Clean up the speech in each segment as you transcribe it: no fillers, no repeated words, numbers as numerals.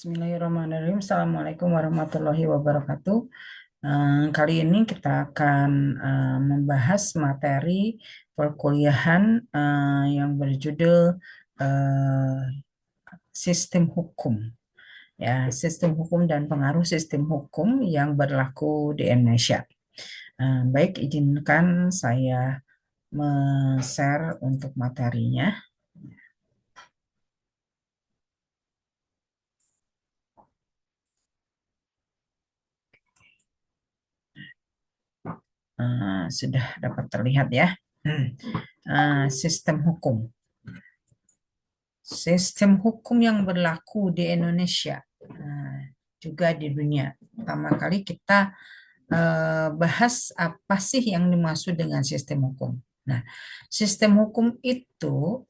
Bismillahirrahmanirrahim. Assalamualaikum warahmatullahi wabarakatuh. Kali ini kita akan membahas materi perkuliahan yang berjudul eh, sistem hukum. Ya, sistem hukum dan pengaruh sistem hukum yang berlaku di Indonesia. Baik, izinkan saya share untuk materinya. Sudah dapat terlihat ya. Sistem hukum. Sistem hukum yang berlaku di Indonesia, juga di dunia. Pertama kali kita bahas apa sih yang dimaksud dengan sistem hukum. Nah, sistem hukum itu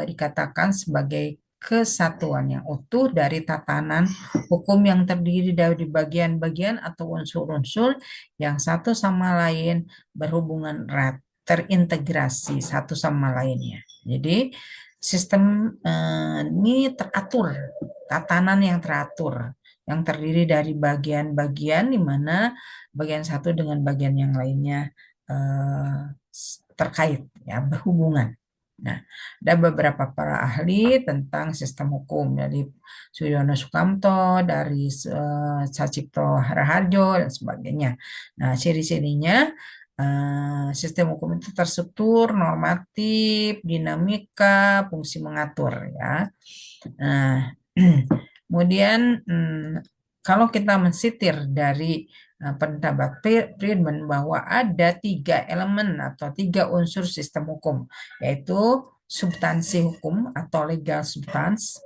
dikatakan sebagai kesatuan yang utuh dari tatanan hukum yang terdiri dari bagian-bagian atau unsur-unsur yang satu sama lain berhubungan erat, terintegrasi satu sama lainnya. Jadi, sistem ini teratur, tatanan yang teratur, yang terdiri dari bagian-bagian di mana bagian satu dengan bagian yang lainnya terkait, ya, berhubungan. Nah, ada beberapa para ahli tentang sistem hukum dari Suyono Sukamto, dari Sacipto Raharjo dan sebagainya. Nah, ciri-cirinya sistem hukum itu terstruktur, normatif, dinamika, fungsi mengatur, ya. Nah, kemudian kalau kita mensitir dari pendapat Friedman bahwa ada 3 elemen atau 3 unsur sistem hukum, yaitu substansi hukum atau legal substance,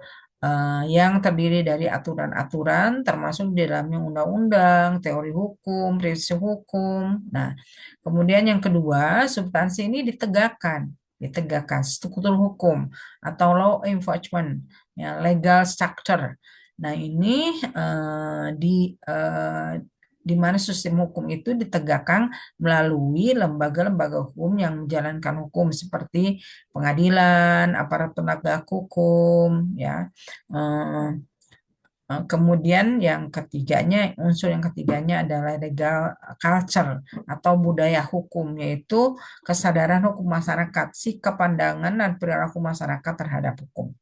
yang terdiri dari aturan-aturan termasuk di dalamnya undang-undang, teori hukum, prinsip hukum. Nah, kemudian yang kedua, substansi ini ditegakkan struktur hukum atau law enforcement, ya, legal structure. Nah, ini di mana sistem hukum itu ditegakkan melalui lembaga-lembaga hukum yang menjalankan hukum seperti pengadilan, aparat penegak hukum, ya. Kemudian unsur yang ketiganya adalah legal culture atau budaya hukum, yaitu kesadaran hukum masyarakat, sikap pandangan dan perilaku masyarakat terhadap hukum.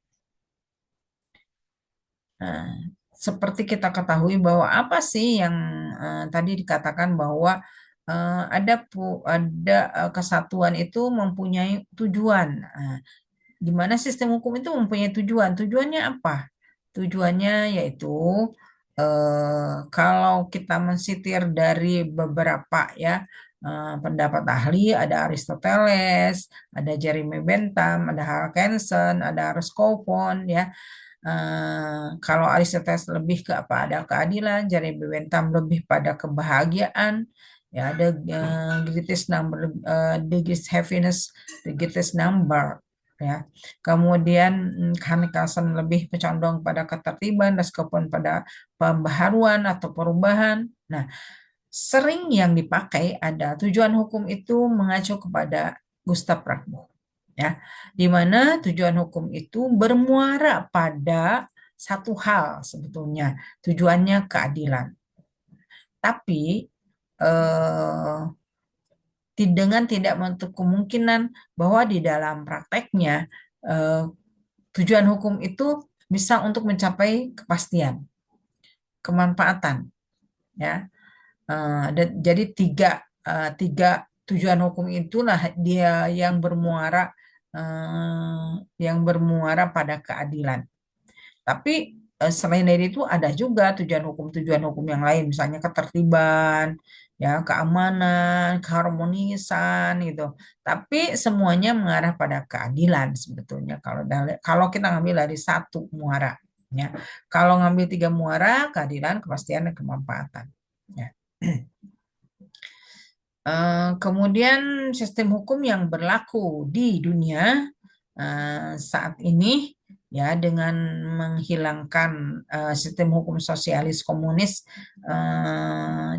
Nah, seperti kita ketahui bahwa apa sih yang tadi dikatakan bahwa ada kesatuan itu mempunyai tujuan. Di mana sistem hukum itu mempunyai tujuan. Tujuannya apa? Tujuannya yaitu kalau kita mensitir dari beberapa, ya, pendapat ahli, ada Aristoteles, ada Jeremy Bentham, ada Hawkinson, ada Roscoe, ya. Kalau Aristoteles lebih ke apa? Ada keadilan, Jeremy Bentham lebih pada kebahagiaan, ya, ada greatest number, the greatest happiness, the greatest number, ya. Kemudian Hanne Carlson lebih condong pada ketertiban, dan Skopun pada pembaharuan atau perubahan. Nah, sering yang dipakai ada tujuan hukum itu mengacu kepada Gustav Pragbo, ya, di mana tujuan hukum itu bermuara pada satu hal sebetulnya, tujuannya keadilan. Tapi dengan tidak menutup kemungkinan bahwa di dalam prakteknya tujuan hukum itu bisa untuk mencapai kepastian, kemanfaatan, ya. Jadi tiga tujuan hukum itulah dia yang bermuara pada keadilan. Tapi selain dari itu ada juga tujuan hukum yang lain, misalnya ketertiban, ya, keamanan, keharmonisan, gitu. Tapi semuanya mengarah pada keadilan sebetulnya kalau kita ngambil dari satu muara, ya. Kalau ngambil 3 muara, keadilan, kepastian, dan kemanfaatan, ya. Kemudian sistem hukum yang berlaku di dunia saat ini, ya, dengan menghilangkan sistem hukum sosialis komunis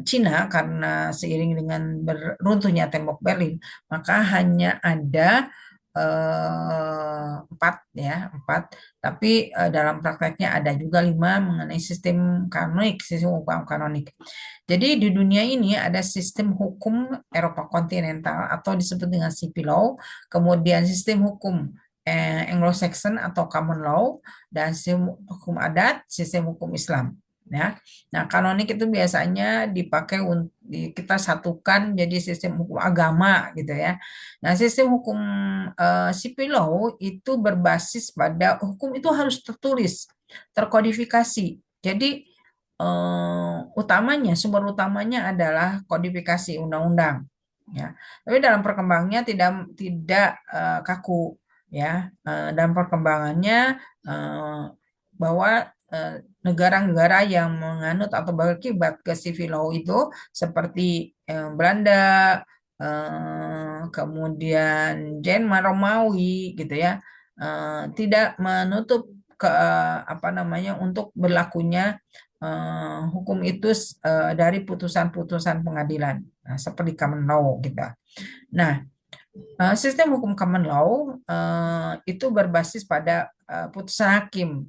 Cina karena seiring dengan runtuhnya tembok Berlin, maka hanya ada empat ya, empat. Tapi dalam prakteknya ada juga lima mengenai sistem kanonik, sistem hukum kanonik. Jadi di dunia ini ada sistem hukum Eropa kontinental atau disebut dengan civil law, kemudian sistem hukum Anglo-Saxon atau common law, dan sistem hukum adat, sistem hukum Islam. Ya, nah kanonik itu biasanya dipakai untuk kita satukan jadi sistem hukum agama gitu ya. Nah sistem hukum civil law itu berbasis pada hukum itu harus tertulis, terkodifikasi. Jadi utamanya, sumber utamanya adalah kodifikasi undang-undang. Ya, tapi dalam perkembangannya tidak kaku. Ya, dalam perkembangannya eh, bahwa negara-negara yang menganut atau berkibat ke civil law itu seperti Belanda, kemudian Jerman Romawi gitu ya, tidak menutup ke apa namanya untuk berlakunya hukum itu dari putusan-putusan pengadilan, nah, seperti common law gitu. Nah, sistem hukum common law itu berbasis pada putusan hakim,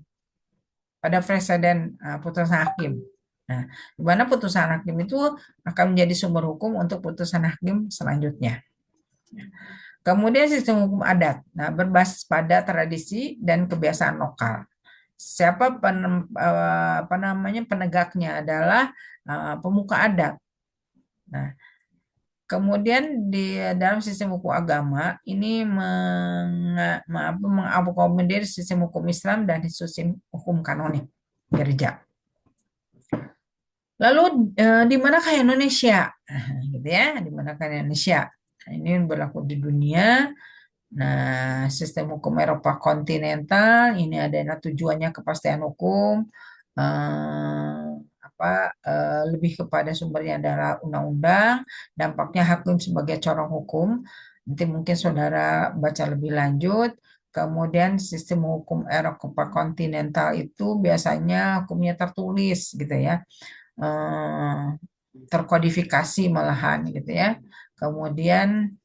pada presiden putusan hakim. Nah, di mana putusan hakim itu akan menjadi sumber hukum untuk putusan hakim selanjutnya. Kemudian sistem hukum adat, nah berbasis pada tradisi dan kebiasaan lokal. Siapa apa namanya penegaknya adalah pemuka adat. Nah, kemudian di dalam sistem hukum agama ini mengakomodir sistem hukum Islam dan sistem hukum kanonik gereja. Lalu di manakah Indonesia? Gitu ya, di manakah Indonesia? Nah, ini berlaku di dunia. Nah, sistem hukum Eropa kontinental ini adalah tujuannya kepastian hukum, eh, lebih kepada sumbernya adalah undang-undang, dampaknya hakim sebagai corong hukum. Nanti mungkin saudara baca lebih lanjut. Kemudian sistem hukum Eropa kontinental itu biasanya hukumnya tertulis gitu ya, eh, terkodifikasi malahan gitu ya. Kemudian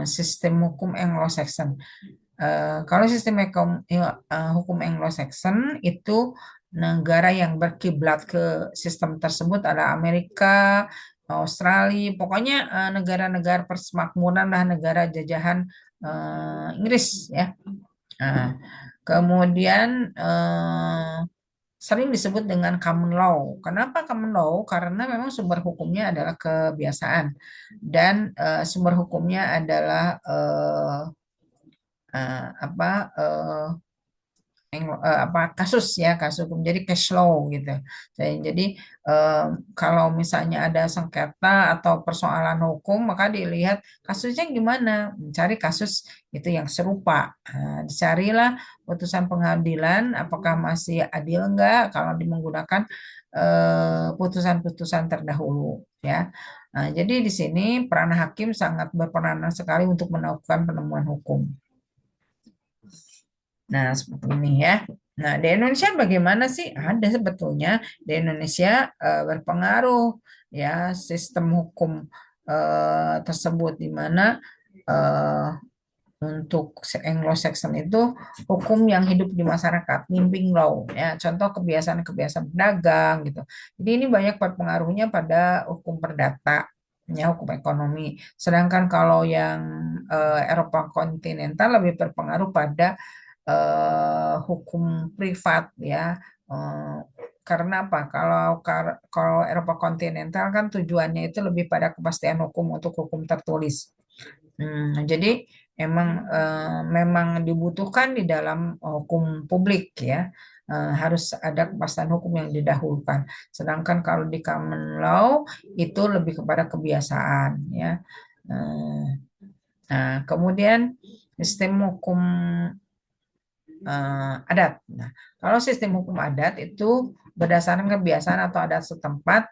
sistem hukum Anglo-Saxon. Kalau sistem hukum Anglo-Saxon itu negara yang berkiblat ke sistem tersebut ada Amerika, Australia, pokoknya negara-negara persemakmuran lah, negara jajahan Inggris ya. Nah, kemudian sering disebut dengan common law. Kenapa common law? Karena memang sumber hukumnya adalah kebiasaan dan sumber hukumnya adalah apa kasus ya, kasus hukum, jadi cash law gitu. Jadi eh, kalau misalnya ada sengketa atau persoalan hukum maka dilihat kasusnya gimana, mencari kasus itu yang serupa. Dicarilah putusan pengadilan apakah masih adil enggak kalau menggunakan putusan-putusan terdahulu ya. Nah, jadi di sini peran hakim sangat berperan sekali untuk melakukan penemuan hukum. Nah, seperti ini ya. Nah, di Indonesia bagaimana sih? Ada sebetulnya di Indonesia berpengaruh ya sistem hukum tersebut di mana eh, untuk Anglo-Saxon itu hukum yang hidup di masyarakat, limping law ya. Contoh kebiasaan-kebiasaan berdagang gitu. Jadi ini banyak berpengaruhnya pada hukum perdata ya, hukum ekonomi. Sedangkan kalau yang Eropa kontinental lebih berpengaruh pada hukum privat ya. Eh, karena apa? Kalau Eropa kontinental kan tujuannya itu lebih pada kepastian hukum untuk hukum tertulis. Jadi memang dibutuhkan di dalam hukum publik ya. Harus ada kepastian hukum yang didahulukan. Sedangkan kalau di common law itu lebih kepada kebiasaan ya. Eh, Nah, kemudian sistem hukum adat. Nah, kalau sistem hukum adat itu berdasarkan kebiasaan atau adat setempat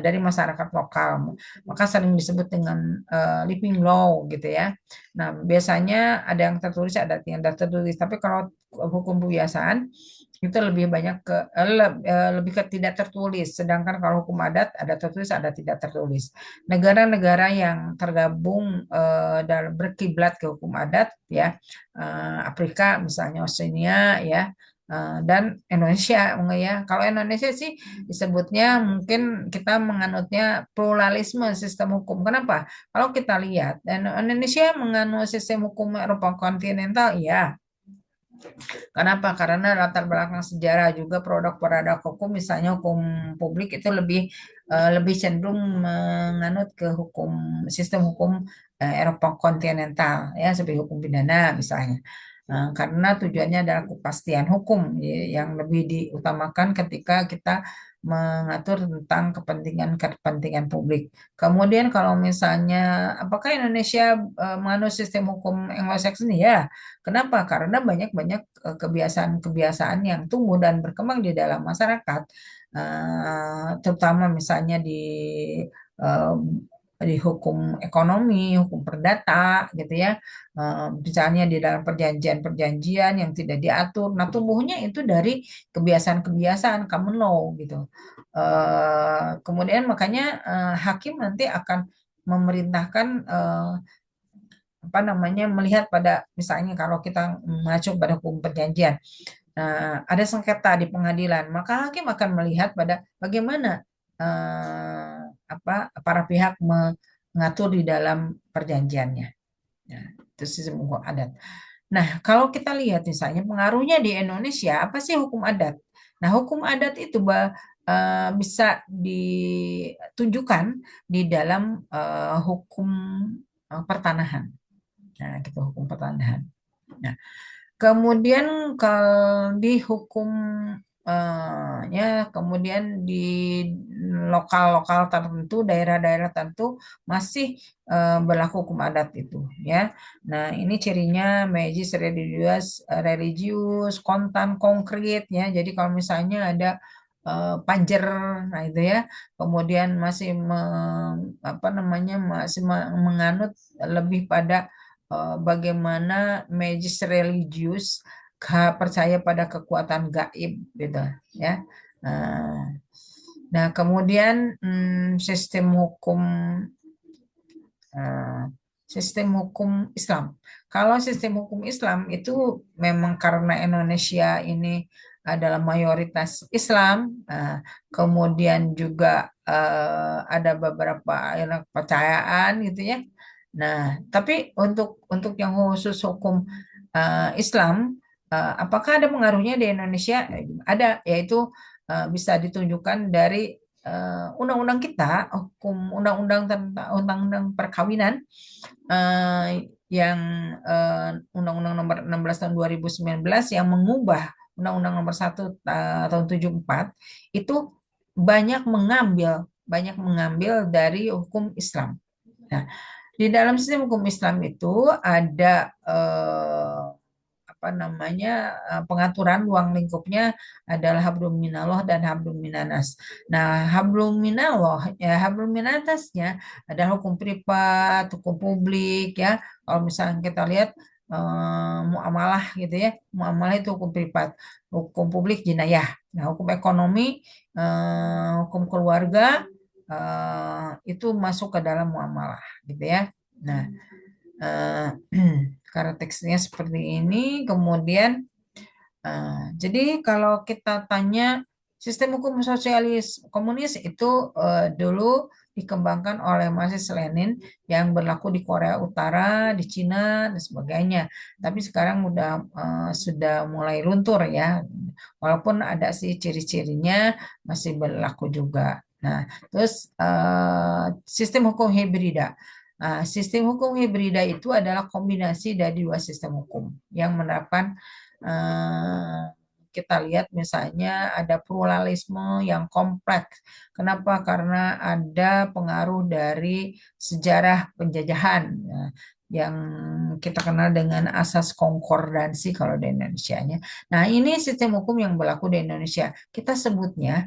dari masyarakat lokal, maka sering disebut dengan living law gitu ya. Nah, biasanya ada yang tertulis, ada yang tidak tertulis. Tapi kalau hukum kebiasaan itu lebih banyak ke lebih ke tidak tertulis. Sedangkan kalau hukum adat ada tertulis, ada tidak tertulis. Negara-negara yang tergabung dalam berkiblat ke hukum adat ya, Afrika misalnya, Oseania ya, dan Indonesia ya. Kalau Indonesia sih disebutnya mungkin kita menganutnya pluralisme sistem hukum. Kenapa? Kalau kita lihat dan Indonesia menganut sistem hukum Eropa kontinental, ya. Kenapa? Karena latar belakang sejarah juga produk-produk hukum, misalnya hukum publik itu lebih cenderung menganut ke sistem hukum Eropa kontinental ya, seperti hukum pidana misalnya. Karena tujuannya adalah kepastian hukum yang lebih diutamakan ketika kita mengatur tentang kepentingan publik. Kemudian kalau misalnya apakah Indonesia menganut sistem hukum Anglo-Saxon? Ya. Kenapa? Karena banyak-banyak kebiasaan-kebiasaan yang tumbuh dan berkembang di dalam masyarakat, terutama misalnya eh, di hukum ekonomi, hukum perdata, gitu ya. Misalnya di dalam perjanjian-perjanjian yang tidak diatur. Nah, tumbuhnya itu dari kebiasaan-kebiasaan common law, gitu. Kemudian makanya hakim nanti akan memerintahkan apa namanya, melihat pada misalnya kalau kita mengacu pada hukum perjanjian, ada sengketa di pengadilan, maka hakim akan melihat pada bagaimana para pihak mengatur di dalam perjanjiannya. Nah, itu sistem hukum adat. Nah, kalau kita lihat misalnya pengaruhnya di Indonesia, apa sih hukum adat? Nah, hukum adat itu bisa ditunjukkan di dalam hukum pertanahan. Nah, gitu hukum pertanahan. Nah, kemudian kalau di hukum ya, kemudian di lokal-lokal tertentu, daerah-daerah tertentu masih berlaku hukum adat itu, ya. Nah, ini cirinya magis religius, kontan, konkret, ya. Jadi kalau misalnya ada panjer, nah itu ya, kemudian masih apa namanya, masih menganut lebih pada bagaimana magis religius percaya pada kekuatan gaib, gitu ya. Nah, nah, kemudian eh, sistem hukum Islam. Kalau sistem hukum Islam itu memang karena Indonesia ini adalah mayoritas Islam, kemudian juga ada beberapa kepercayaan, gitu ya. Nah, tapi untuk yang khusus hukum Islam, apakah ada pengaruhnya di Indonesia? Ada, yaitu bisa ditunjukkan dari undang-undang kita, hukum undang-undang tentang undang-undang perkawinan, yang Undang-Undang Nomor 16 Tahun 2019 yang mengubah Undang-Undang Nomor 1 Tahun 74 itu banyak mengambil dari hukum Islam. Nah, di dalam sistem hukum Islam itu ada apa namanya, pengaturan ruang lingkupnya adalah hablum minallah dan hablum minanas. Nah, hablum minallah ya, hablum minatasnya adalah hukum privat, hukum publik ya. Kalau misalnya kita lihat muamalah, gitu ya, muamalah itu hukum privat, hukum publik jinayah. Nah, hukum ekonomi, hukum keluarga itu masuk ke dalam muamalah, gitu ya. Nah, eh, karena teksnya seperti ini, kemudian jadi kalau kita tanya sistem hukum sosialis komunis itu dulu dikembangkan oleh Marxis Lenin yang berlaku di Korea Utara, di Cina dan sebagainya. Tapi sekarang sudah mulai luntur ya. Walaupun ada sih ciri-cirinya masih berlaku juga. Nah, terus sistem hukum hibrida. Sistem hukum hibrida itu adalah kombinasi dari dua sistem hukum yang menerapkan eh, kita lihat misalnya ada pluralisme yang kompleks. Kenapa? Karena ada pengaruh dari sejarah penjajahan, ya, yang kita kenal dengan asas konkordansi kalau di Indonesia-nya. Nah, ini sistem hukum yang berlaku di Indonesia. Kita sebutnya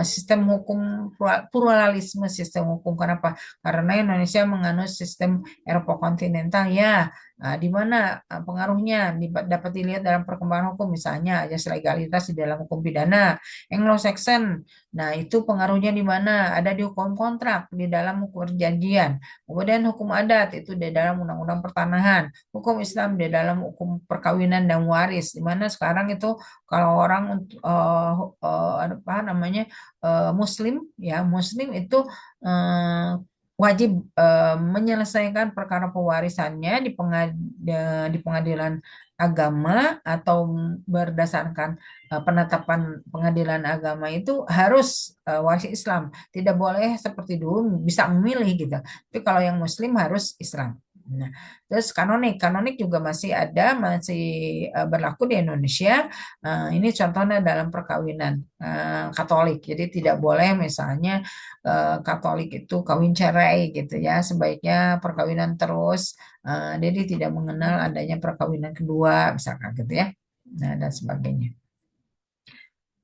sistem hukum pluralisme sistem hukum. Kenapa? Karena Indonesia menganut sistem Eropa kontinental, ya. Di mana pengaruhnya dapat dilihat dalam perkembangan hukum, misalnya ajas legalitas di dalam hukum pidana, Anglo-Saxon. Nah, itu pengaruhnya di mana? Ada di hukum kontrak, di dalam hukum perjanjian. Kemudian hukum adat itu di dalam undang-undang pertanahan, hukum Islam di dalam hukum perkawinan dan waris. Di mana sekarang itu kalau orang apa namanya Muslim, ya Muslim itu eh, wajib menyelesaikan perkara pewarisannya di pengadilan agama atau berdasarkan penetapan pengadilan agama itu harus waris Islam. Tidak boleh seperti dulu bisa memilih gitu. Tapi kalau yang Muslim harus Islam. Nah, terus kanonik juga masih ada, masih berlaku di Indonesia. Ini contohnya dalam perkawinan Katolik. Jadi tidak boleh misalnya Katolik itu kawin cerai gitu ya. Sebaiknya perkawinan terus. Jadi tidak mengenal adanya perkawinan kedua, misalkan gitu ya. Nah, dan sebagainya.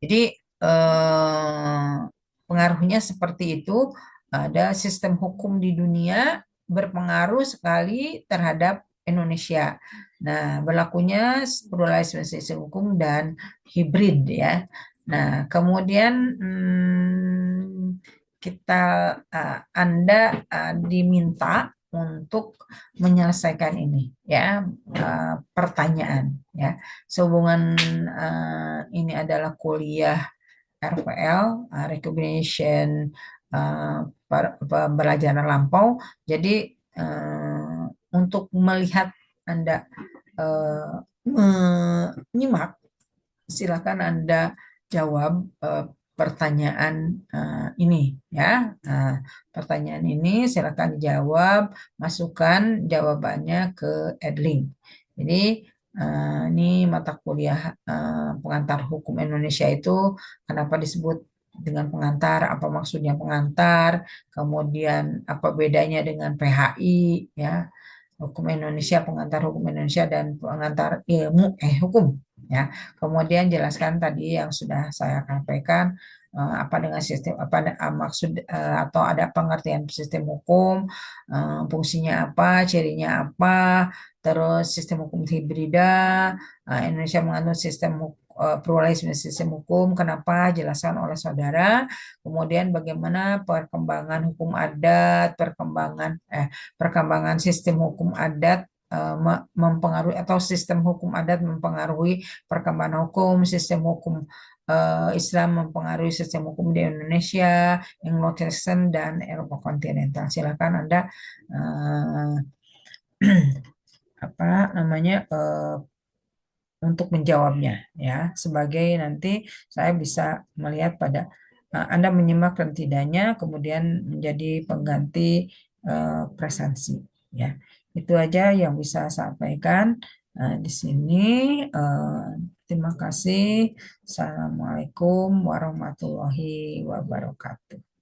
Jadi eh, pengaruhnya seperti itu. Ada sistem hukum di dunia berpengaruh sekali terhadap Indonesia. Nah, berlakunya pluralisme sistem hukum dan hibrid ya. Nah, kemudian kita Anda diminta untuk menyelesaikan ini ya pertanyaan ya. Sehubungan ini adalah kuliah RPL, recognition pembelajaran lampau. Jadi untuk melihat Anda eh, menyimak, silakan Anda jawab pertanyaan ini ya. Nah, pertanyaan ini silakan dijawab, masukkan jawabannya ke Edlink. Jadi ini mata kuliah pengantar hukum Indonesia itu kenapa disebut dengan pengantar, apa maksudnya pengantar, kemudian apa bedanya dengan PHI ya, hukum Indonesia, pengantar hukum Indonesia dan pengantar ilmu hukum ya. Kemudian jelaskan tadi yang sudah saya sampaikan apa dengan sistem apa maksud atau ada pengertian sistem hukum, fungsinya apa, cirinya apa, terus sistem hukum hibrida, Indonesia menganut sistem pluralisme sistem hukum, kenapa jelaskan oleh saudara. Kemudian bagaimana perkembangan hukum adat, perkembangan sistem hukum adat mempengaruhi atau sistem hukum adat mempengaruhi perkembangan hukum, sistem hukum Islam mempengaruhi sistem hukum di Indonesia, Anglo-Saxon dan Eropa kontinental. Silakan Anda uh, apa namanya untuk menjawabnya ya, sebagai nanti saya bisa melihat pada Anda menyimak dan tidaknya, kemudian menjadi pengganti presensi ya. Itu aja yang bisa saya sampaikan di sini. Terima kasih. Assalamualaikum warahmatullahi wabarakatuh.